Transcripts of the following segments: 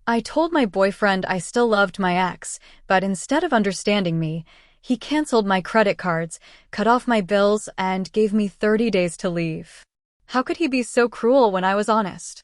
I told my boyfriend I still loved my ex, but instead of understanding me, he canceled my credit cards, cut off my bills, and gave me 30 days to leave. How could he be so cruel when I was honest?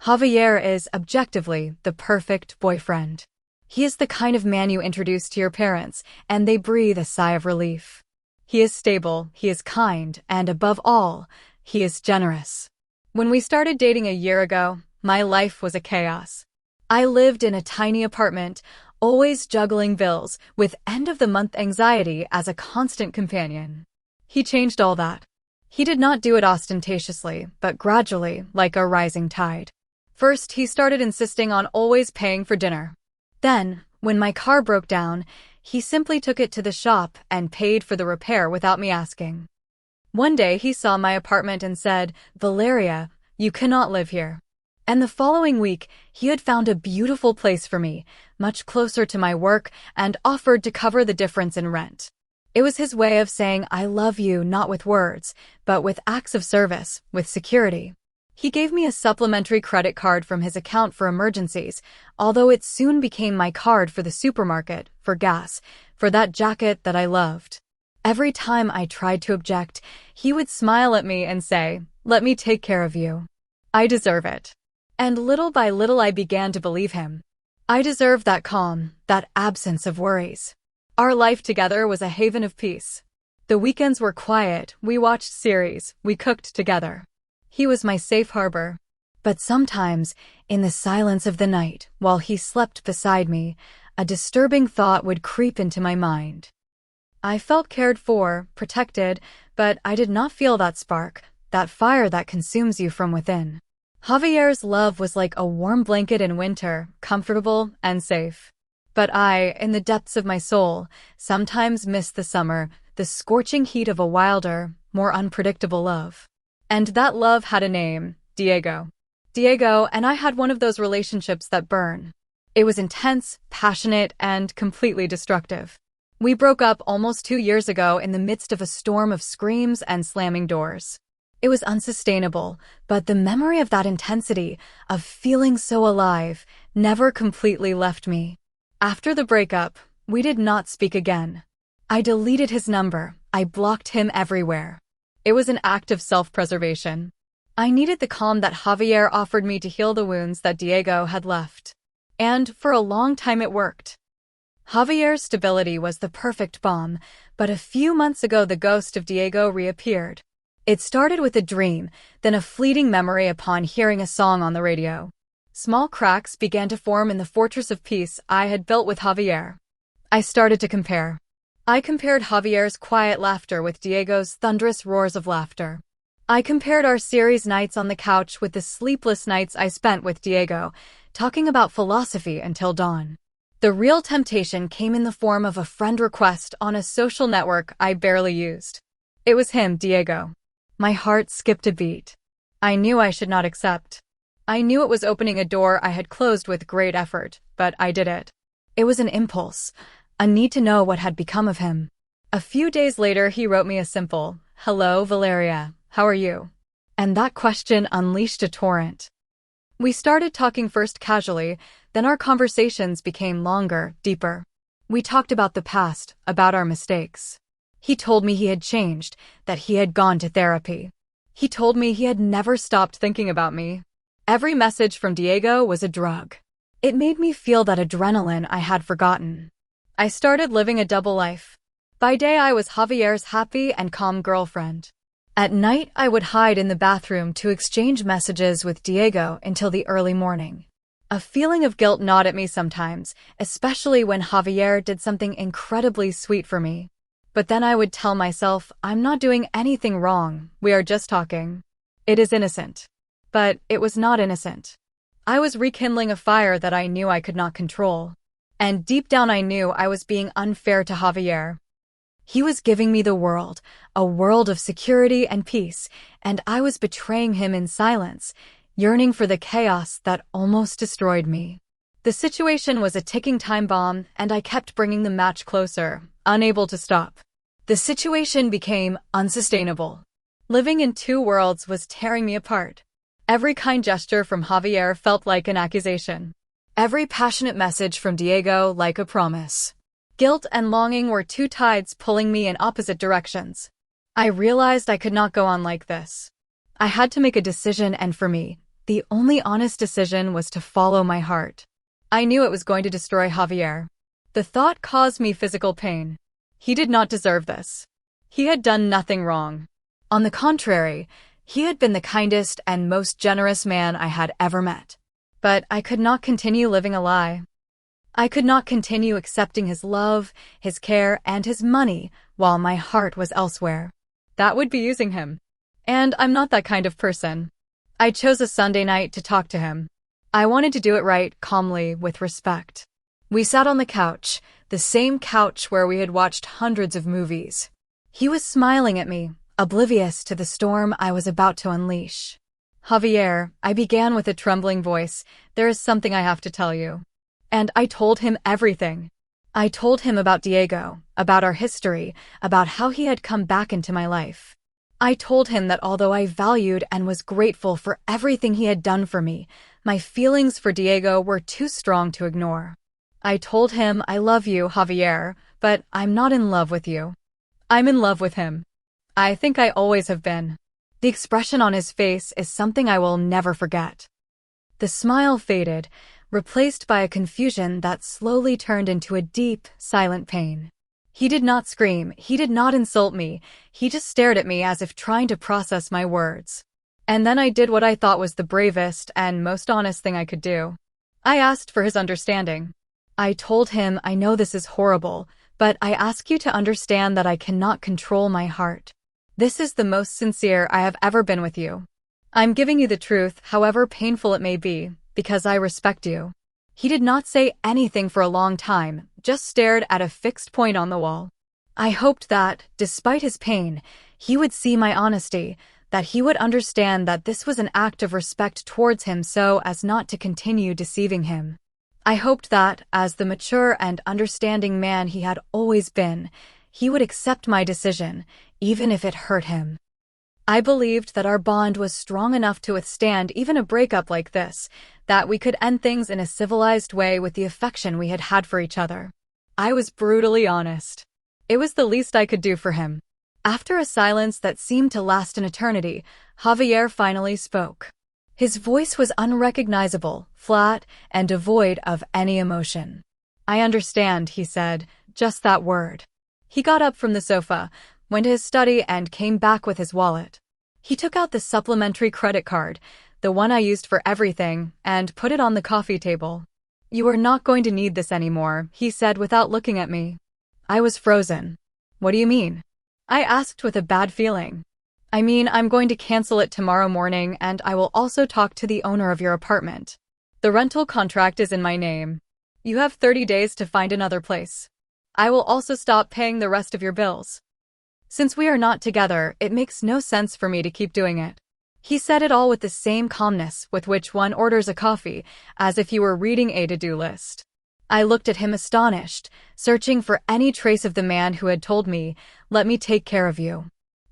Javier is, objectively, the perfect boyfriend. He is the kind of man you introduce to your parents, and they breathe a sigh of relief. He is stable, he is kind, and above all, he is generous. When we started dating a year ago, my life was a chaos. I lived in a tiny apartment, always juggling bills, with end-of-the-month anxiety as a constant companion. He changed all that. He did not do it ostentatiously, but gradually, like a rising tide. First, he started insisting on always paying for dinner. Then, when my car broke down, he simply took it to the shop and paid for the repair without me asking. One day, he saw my apartment and said, "Valeria, you cannot live here." And the following week, he had found a beautiful place for me, much closer to my work, and offered to cover the difference in rent. It was his way of saying I love you not with words, but with acts of service, with security. He gave me a supplementary credit card from his account for emergencies, although it soon became my card for the supermarket, for gas, for that jacket that I loved. Every time I tried to object, he would smile at me and say, "Let me take care of you. I deserve it." And little by little I began to believe him. I deserved that calm, that absence of worries. Our life together was a haven of peace. The weekends were quiet, we watched series, we cooked together. He was my safe harbor. But sometimes, in the silence of the night, while he slept beside me, a disturbing thought would creep into my mind. I felt cared for, protected, but I did not feel that spark, that fire that consumes you from within. Javier's love was like a warm blanket in winter, comfortable and safe. But I, in the depths of my soul, sometimes missed the summer, the scorching heat of a wilder, more unpredictable love. And that love had a name, Diego. Diego and I had one of those relationships that burn. It was intense, passionate, and completely destructive. We broke up almost 2 years ago in the midst of a storm of screams and slamming doors. It was unsustainable, but the memory of that intensity, of feeling so alive, never completely left me. After the breakup, we did not speak again. I deleted his number, I blocked him everywhere. It was an act of self-preservation. I needed the calm that Javier offered me to heal the wounds that Diego had left. And for a long time it worked. Javier's stability was the perfect balm, but a few months ago the ghost of Diego reappeared. It started with a dream, then a fleeting memory upon hearing a song on the radio. Small cracks began to form in the fortress of peace I had built with Javier. I started to compare. I compared Javier's quiet laughter with Diego's thunderous roars of laughter. I compared our series nights on the couch with the sleepless nights I spent with Diego, talking about philosophy until dawn. The real temptation came in the form of a friend request on a social network I barely used. It was him, Diego. My heart skipped a beat. I knew I should not accept. I knew it was opening a door I had closed with great effort, but I did it. It was an impulse, a need to know what had become of him. A few days later he wrote me a simple, "Hello, Valeria, how are you?" And that question unleashed a torrent. We started talking first casually, then our conversations became longer, deeper. We talked about the past, about our mistakes. He told me he had changed, that he had gone to therapy. He told me he had never stopped thinking about me. Every message from Diego was a drug. It made me feel that adrenaline I had forgotten. I started living a double life. By day I was Javier's happy and calm girlfriend. At night I would hide in the bathroom to exchange messages with Diego until the early morning. A feeling of guilt gnawed at me sometimes, especially when Javier did something incredibly sweet for me. But then I would tell myself, I'm not doing anything wrong, we are just talking. It is innocent. But it was not innocent. I was rekindling a fire that I knew I could not control. And deep down I knew I was being unfair to Javier. He was giving me the world, a world of security and peace, and I was betraying him in silence, yearning for the chaos that almost destroyed me. The situation was a ticking time bomb, and I kept bringing the match closer, unable to stop. The situation became unsustainable. Living in two worlds was tearing me apart. Every kind gesture from Javier felt like an accusation. Every passionate message from Diego like a promise. Guilt and longing were two tides pulling me in opposite directions. I realized I could not go on like this. I had to make a decision, and for me, the only honest decision was to follow my heart. I knew it was going to destroy Javier. The thought caused me physical pain. He did not deserve this. He had done nothing wrong. On the contrary, he had been the kindest and most generous man I had ever met. But I could not continue living a lie. I could not continue accepting his love, his care, and his money while my heart was elsewhere. That would be using him. And I'm not that kind of person. I chose a Sunday night to talk to him. I wanted to do it right, calmly, with respect. We sat on the couch, the same couch where we had watched hundreds of movies. He was smiling at me, oblivious to the storm I was about to unleash. Javier, I began with a trembling voice, there is something I have to tell you. And I told him everything. I told him about Diego, about our history, about how he had come back into my life. I told him that although I valued and was grateful for everything he had done for me, my feelings for Diego were too strong to ignore. I told him, I love you, Javier, but I'm not in love with you. I'm in love with him. I think I always have been. The expression on his face is something I will never forget. The smile faded, replaced by a confusion that slowly turned into a deep, silent pain. He did not scream, he did not insult me, he just stared at me as if trying to process my words. And then I did what I thought was the bravest and most honest thing I could do. I asked for his understanding. I told him, I know this is horrible, but I ask you to understand that I cannot control my heart. This is the most sincere I have ever been with you. I'm giving you the truth, however painful it may be, because I respect you. He did not say anything for a long time, just stared at a fixed point on the wall. I hoped that, despite his pain, he would see my honesty, that he would understand that this was an act of respect towards him so as not to continue deceiving him. I hoped that, as the mature and understanding man he had always been, he would accept my decision, even if it hurt him. I believed that our bond was strong enough to withstand even a breakup like this, that we could end things in a civilized way with the affection we had had for each other. I was brutally honest. It was the least I could do for him. After a silence that seemed to last an eternity, Javier finally spoke. His voice was unrecognizable, flat, and devoid of any emotion. I understand, he said, just that word. He got up from the sofa, went to his study, and came back with his wallet. He took out the supplementary credit card, the one I used for everything, and put it on the coffee table. You are not going to need this anymore, he said without looking at me. I was frozen. What do you mean? I asked with a bad feeling. I mean, I'm going to cancel it tomorrow morning, and I will also talk to the owner of your apartment. The rental contract is in my name. You have 30 days to find another place. I will also stop paying the rest of your bills. Since we are not together, it makes no sense for me to keep doing it. He said it all with the same calmness with which one orders a coffee, as if he were reading a to-do list. I looked at him astonished, searching for any trace of the man who had told me, let me take care of you.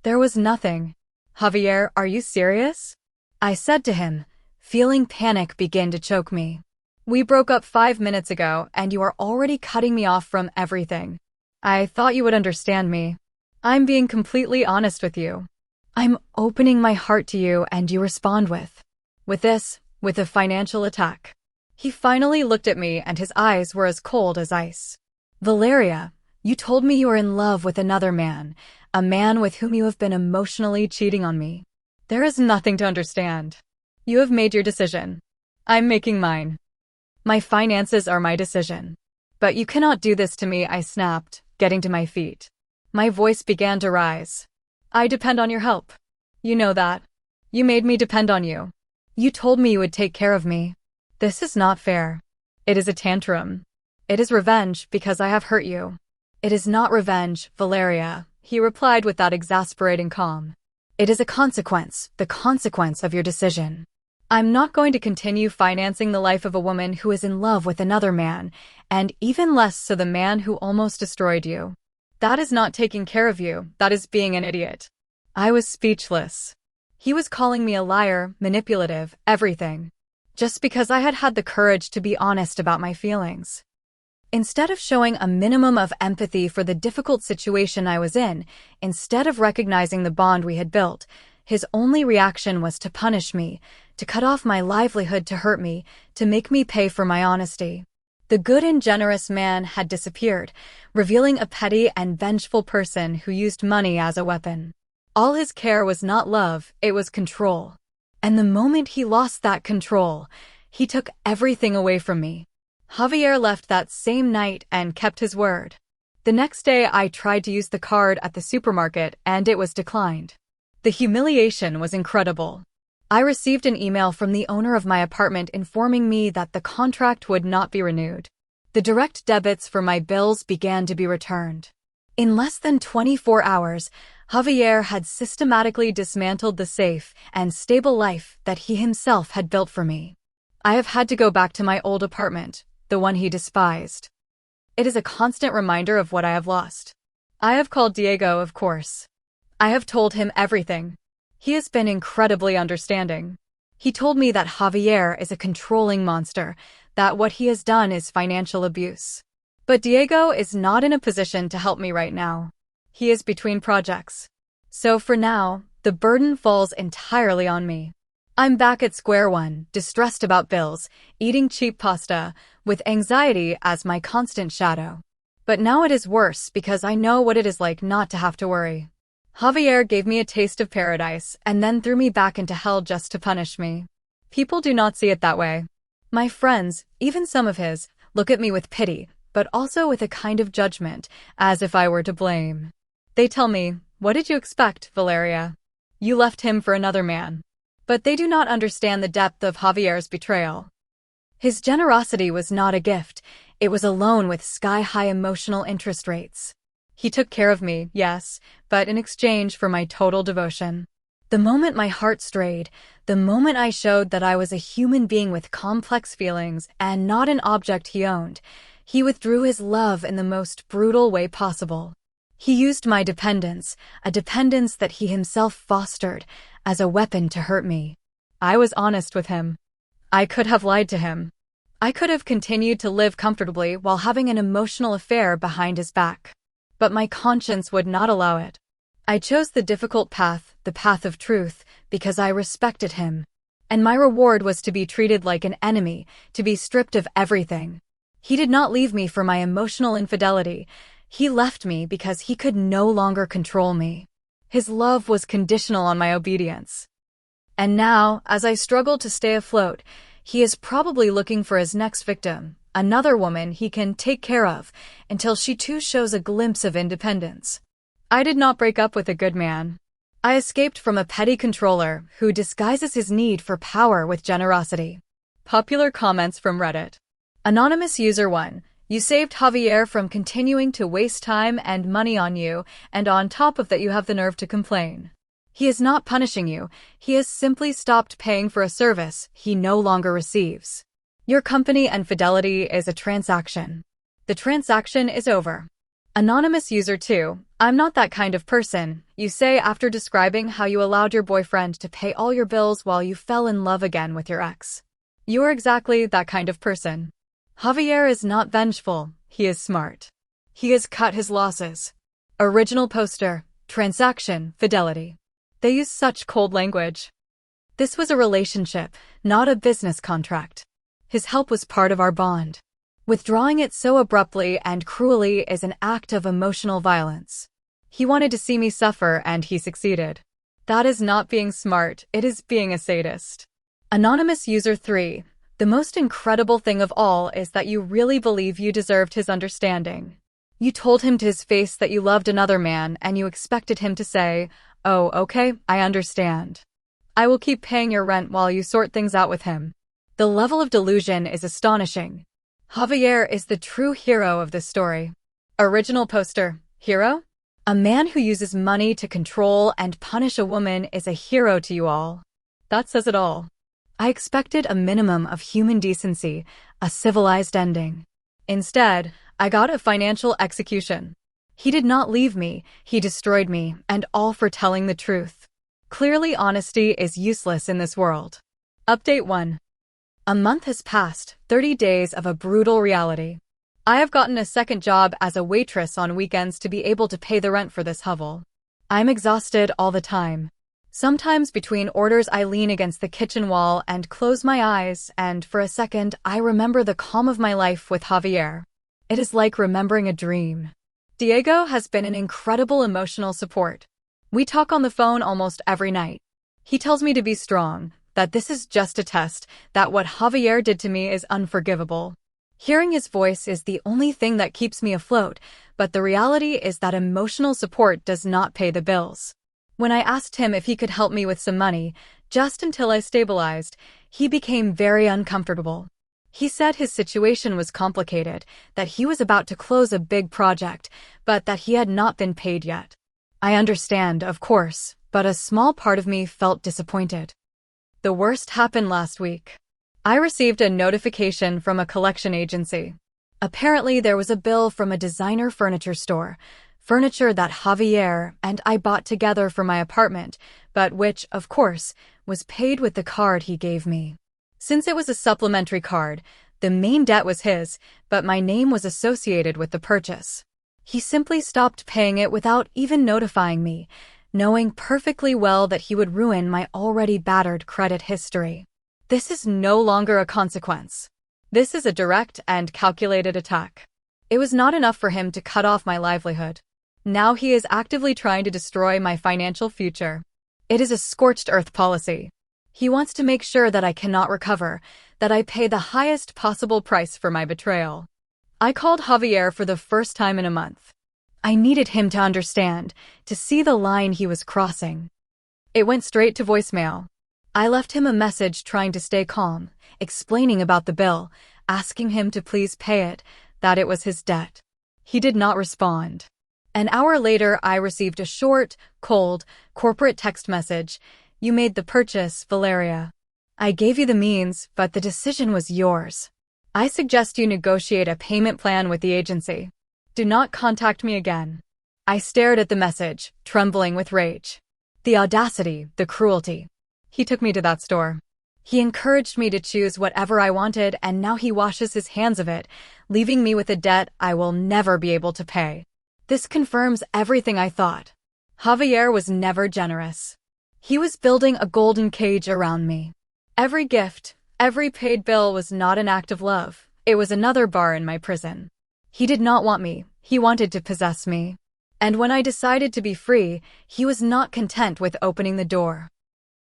There was nothing. Javier, are you serious? I said to him, feeling panic begin to choke me. We broke up 5 minutes ago, and you are already cutting me off from everything. I thought you would understand me. I'm being completely honest with you. I'm opening my heart to you, and you respond with a financial attack. He finally looked at me, and his eyes were as cold as ice. Valeria, you told me you were in love with another man, a man with whom you have been emotionally cheating on me. There is nothing to understand. You have made your decision. I'm making mine. My finances are my decision. But you cannot do this to me, I snapped, getting to my feet. My voice began to rise. I depend on your help. You know that. You made me depend on you. You told me you would take care of me. This is not fair. It is a tantrum. It is revenge because I have hurt you. It is not revenge, Valeria, he replied with that exasperating calm. It is a consequence, the consequence of your decision. I'm not going to continue financing the life of a woman who is in love with another man, and even less so the man who almost destroyed you. That is not taking care of you, that is being an idiot. I was speechless. He was calling me a liar, manipulative, everything. just because I had had the courage to be honest about my feelings. Instead of showing a minimum of empathy for the difficult situation I was in, instead of recognizing the bond we had built, his only reaction was to punish me, to cut off my livelihood, to hurt me, to make me pay for my honesty. The good and generous man had disappeared, revealing a petty and vengeful person who used money as a weapon. All his care was not love, it was control. And the moment he lost that control, he took everything away from me. Javier left that same night and kept his word. The next day I tried to use the card at the supermarket and it was declined. The humiliation was incredible. I received an email from the owner of my apartment informing me that the contract would not be renewed. The direct debits for my bills began to be returned. In less than 24 hours, Javier had systematically dismantled the safe and stable life that he himself had built for me. I have had to go back to my old apartment, the one he despised. It is a constant reminder of what I have lost. I have called Diego, of course. I have told him everything. He has been incredibly understanding. He told me that Javier is a controlling monster, that what he has done is financial abuse. But Diego is not in a position to help me right now. He is between projects. So for now, the burden falls entirely on me. I'm back at square one, distressed about bills, eating cheap pasta, with anxiety as my constant shadow. But now it is worse because I know what it is like not to have to worry. Javier gave me a taste of paradise and then threw me back into hell just to punish me. People do not see it that way. My friends, even some of his, look at me with pity, but also with a kind of judgment, as if I were to blame. They tell me, "What did you expect, Valeria? You left him for another man." But they do not understand the depth of Javier's betrayal. His generosity was not a gift, it was a loan with sky-high emotional interest rates. He took care of me, yes, but in exchange for my total devotion. The moment my heart strayed, the moment I showed that I was a human being with complex feelings and not an object he owned, he withdrew his love in the most brutal way possible. He used my dependence, a dependence that he himself fostered, as a weapon to hurt me. I was honest with him. I could have lied to him. I could have continued to live comfortably while having an emotional affair behind his back. But my conscience would not allow it. I chose the difficult path, the path of truth, because I respected him. And my reward was to be treated like an enemy, to be stripped of everything. He did not leave me for my emotional infidelity. He left me because he could no longer control me. His love was conditional on my obedience. And now, as I struggle to stay afloat, he is probably looking for his next victim, another woman he can take care of, until she too shows a glimpse of independence. I did not break up with a good man. I escaped from a petty controller who disguises his need for power with generosity. Popular comments from Reddit. Anonymous User 1. You saved Javier from continuing to waste time and money on you, and on top of that you have the nerve to complain. He is not punishing you, he has simply stopped paying for a service he no longer receives. Your company and fidelity is a transaction. The transaction is over. Anonymous User 2. I'm not that kind of person, you say after describing how you allowed your boyfriend to pay all your bills while you fell in love again with your ex. You are exactly that kind of person. Javier is not vengeful, he is smart. He has cut his losses. Original poster, transaction, fidelity. They use such cold language. This was a relationship, not a business contract. His help was part of our bond. Withdrawing it so abruptly and cruelly is an act of emotional violence. He wanted to see me suffer and he succeeded. That is not being smart, it is being a sadist. Anonymous User 3. The most incredible thing of all is that you really believe you deserved his understanding. You told him to his face that you loved another man and you expected him to say, "Oh, okay, I understand. I will keep paying your rent while you sort things out with him." The level of delusion is astonishing. Javier is the true hero of this story. Original poster, hero? A man who uses money to control and punish a woman is a hero to you all. That says it all. I expected a minimum of human decency, a civilized ending. Instead, I got a financial execution. He did not leave me, he destroyed me, and all for telling the truth. Clearly, honesty is useless in this world. Update 1. A month has passed, 30 days of a brutal reality. I have gotten a second job as a waitress on weekends to be able to pay the rent for this hovel. I'm exhausted all the time. Sometimes between orders I lean against the kitchen wall and close my eyes, and for a second I remember the calm of my life with Javier. It is like remembering a dream. Diego has been an incredible emotional support. We talk on the phone almost every night. He tells me to be strong, that this is just a test, that what Javier did to me is unforgivable. Hearing his voice is the only thing that keeps me afloat, but the reality is that emotional support does not pay the bills. When I asked him if he could help me with some money, just until I stabilized, he became very uncomfortable. He said his situation was complicated, that he was about to close a big project, but that he had not been paid yet. I understand, of course, but a small part of me felt disappointed. The worst happened last week. I received a notification from a collection agency. Apparently, there was a bill from a designer furniture store, furniture that Javier and I bought together for my apartment, but which, of course, was paid with the card he gave me. Since it was a supplementary card, the main debt was his, but my name was associated with the purchase. He simply stopped paying it without even notifying me, knowing perfectly well that he would ruin my already battered credit history. This is no longer a consequence. This is a direct and calculated attack. It was not enough for him to cut off my livelihood. Now he is actively trying to destroy my financial future. It is a scorched earth policy. He wants to make sure that I cannot recover, that I pay the highest possible price for my betrayal. I called Javier for the first time in a month. I needed him to understand, to see the line he was crossing. It went straight to voicemail. I left him a message trying to stay calm, explaining about the bill, asking him to please pay it, that it was his debt. He did not respond. An hour later, I received a short, cold, corporate text message. You made the purchase, Valeria. I gave you the means, but the decision was yours. I suggest you negotiate a payment plan with the agency. Do not contact me again. I stared at the message, trembling with rage. The audacity, the cruelty. He took me to that store. He encouraged me to choose whatever I wanted, and now he washes his hands of it, leaving me with a debt I will never be able to pay. This confirms everything I thought. Javier was never generous. He was building a golden cage around me. Every gift, every paid bill was not an act of love. It was another bar in my prison. He did not want me. He wanted to possess me. And when I decided to be free, he was not content with opening the door.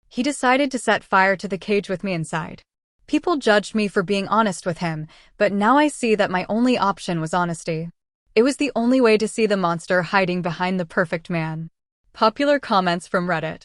He decided to set fire to the cage with me inside. People judged me for being honest with him, but now I see that my only option was honesty. It was the only way to see the monster hiding behind the perfect man. Popular comments from Reddit.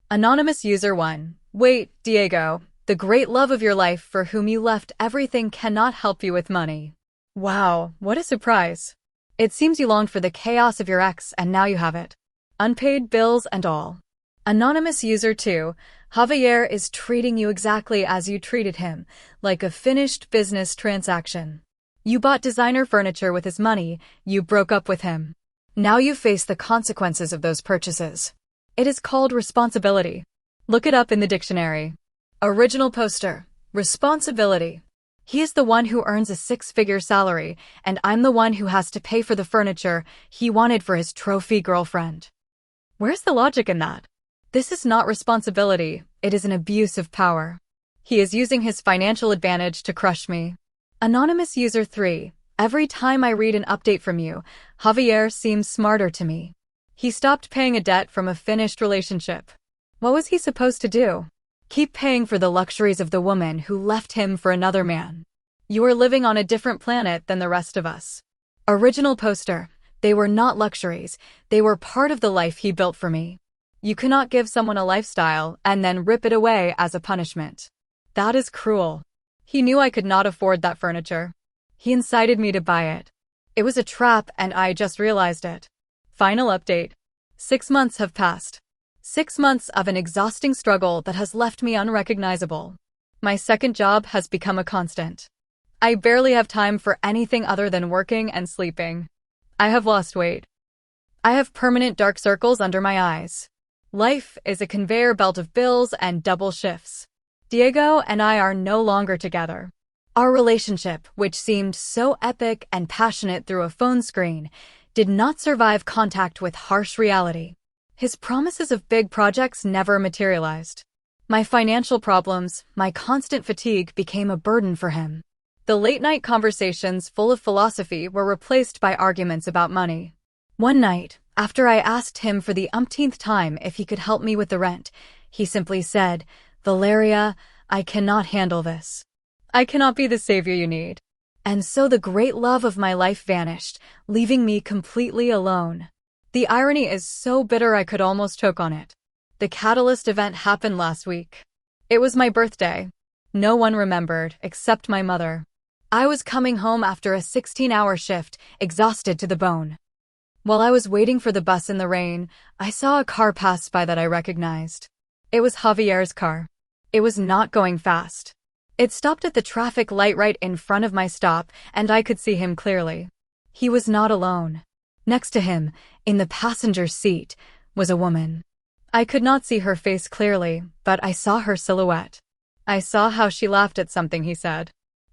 Anonymous user 1. Wait, Diego, the great love of your life for whom you left everything cannot help you with money. Wow, what a surprise. It seems you longed for the chaos of your ex and now you have it. Unpaid bills and all. Anonymous user 2. Javier is treating you exactly as you treated him, like a finished business transaction. You bought designer furniture with his money, you broke up with him. Now you face the consequences of those purchases. It is called responsibility. Look it up in the dictionary. Original poster. Responsibility. He is the one who earns a six-figure salary, and I'm the one who has to pay for the furniture he wanted for his trophy girlfriend. Where's the logic in that? This is not responsibility, it is an abuse of power. He is using his financial advantage to crush me. Anonymous user 3. Every time I read an update from you, Javier seems smarter to me. He stopped paying a debt from a finished relationship. What was he supposed to do? Keep paying for the luxuries of the woman who left him for another man. You are living on a different planet than the rest of us. Original poster. They were not luxuries, they were part of the life he built for me. You cannot give someone a lifestyle and then rip it away as a punishment. That is cruel. He knew I could not afford that furniture. He incited me to buy it. It was a trap and I just realized it. Final update. 6 months have passed. 6 months of an exhausting struggle that has left me unrecognizable. My second job has become a constant. I barely have time for anything other than working and sleeping. I have lost weight. I have permanent dark circles under my eyes. Life is a conveyor belt of bills and double shifts. Diego and I are no longer together. Our relationship, which seemed so epic and passionate through a phone screen, did not survive contact with harsh reality. His promises of big projects never materialized. My financial problems, my constant fatigue became a burden for him. The late-night conversations full of philosophy were replaced by arguments about money. One night, after I asked him for the umpteenth time if he could help me with the rent, he simply said, "Valeria, I cannot handle this. I cannot be the savior you need." And so the great love of my life vanished, leaving me completely alone. The irony is so bitter I could almost choke on it. The catalyst event happened last week. It was my birthday. No one remembered, except my mother. I was coming home after a 16-hour shift, exhausted to the bone. While I was waiting for the bus in the rain, I saw a car pass by that I recognized. It was Javier's car. It was not going fast. It stopped at the traffic light right in front of my stop, and I could see him clearly. He was not alone. Next to him, in the passenger seat, was a woman. I could not see her face clearly, but I saw her silhouette. I saw how she laughed at something he said.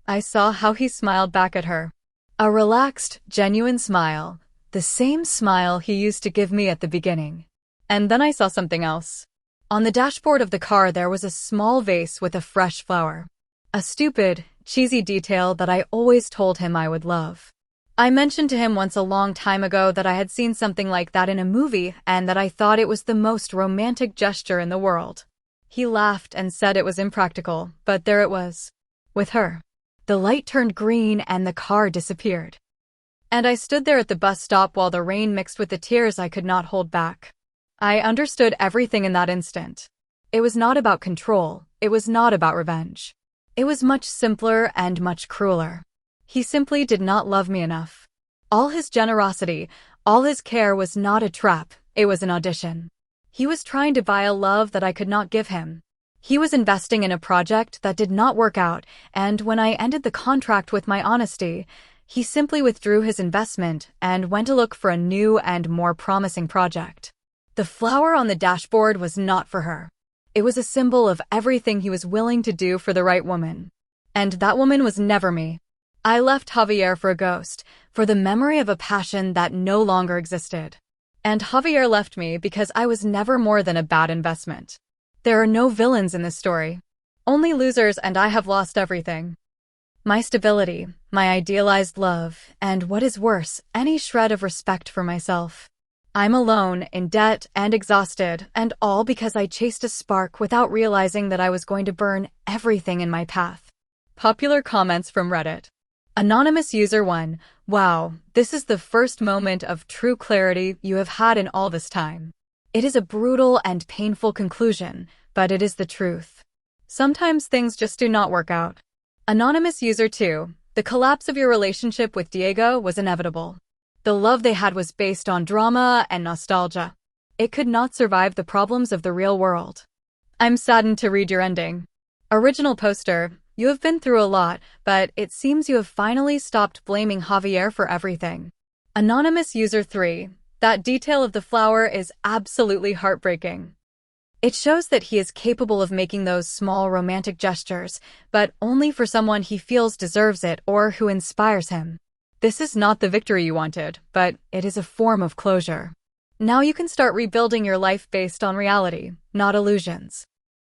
I saw how he smiled back at her. A relaxed, genuine smile, the same smile he used to give me at the beginning. And then I saw something else. On the dashboard of the car there was a small vase with a fresh flower. A stupid, cheesy detail that I always told him I would love. I mentioned to him once a long time ago that I had seen something like that in a movie and that I thought it was the most romantic gesture in the world. He laughed and said it was impractical, but there it was. With her. The light turned green and the car disappeared. And I stood there at the bus stop while the rain mixed with the tears I could not hold back. I understood everything in that instant. It was not about control. It was not about revenge. It was much simpler and much crueler. He simply did not love me enough. All his generosity, all his care was not a trap, it was an audition. He was trying to buy a love that I could not give him. He was investing in a project that did not work out, and when I ended the contract with my honesty, he simply withdrew his investment and went to look for a new and more promising project. The flower on the dashboard was not for her. It was a symbol of everything he was willing to do for the right woman. And that woman was never me. I left Javier for a ghost, for the memory of a passion that no longer existed. And Javier left me because I was never more than a bad investment. There are no villains in this story. Only losers, and I have lost everything. My stability, my idealized love, and what is worse, any shred of respect for myself. I'm alone, in debt, and exhausted, and all because I chased a spark without realizing that I was going to burn everything in my path. Popular comments from Reddit. Anonymous User 1, wow, this is the first moment of true clarity you have had in all this time. It is a brutal and painful conclusion, but it is the truth. Sometimes things just do not work out. Anonymous User 2, the collapse of your relationship with Diego was inevitable. The love they had was based on drama and nostalgia. It could not survive the problems of the real world. I'm saddened to read your ending. Original poster, you have been through a lot, but it seems you have finally stopped blaming Javier for everything. Anonymous User 3, that detail of the flower is absolutely heartbreaking. It shows that he is capable of making those small romantic gestures, but only for someone he feels deserves it or who inspires him. This is not the victory you wanted, but it is a form of closure. Now you can start rebuilding your life based on reality, not illusions.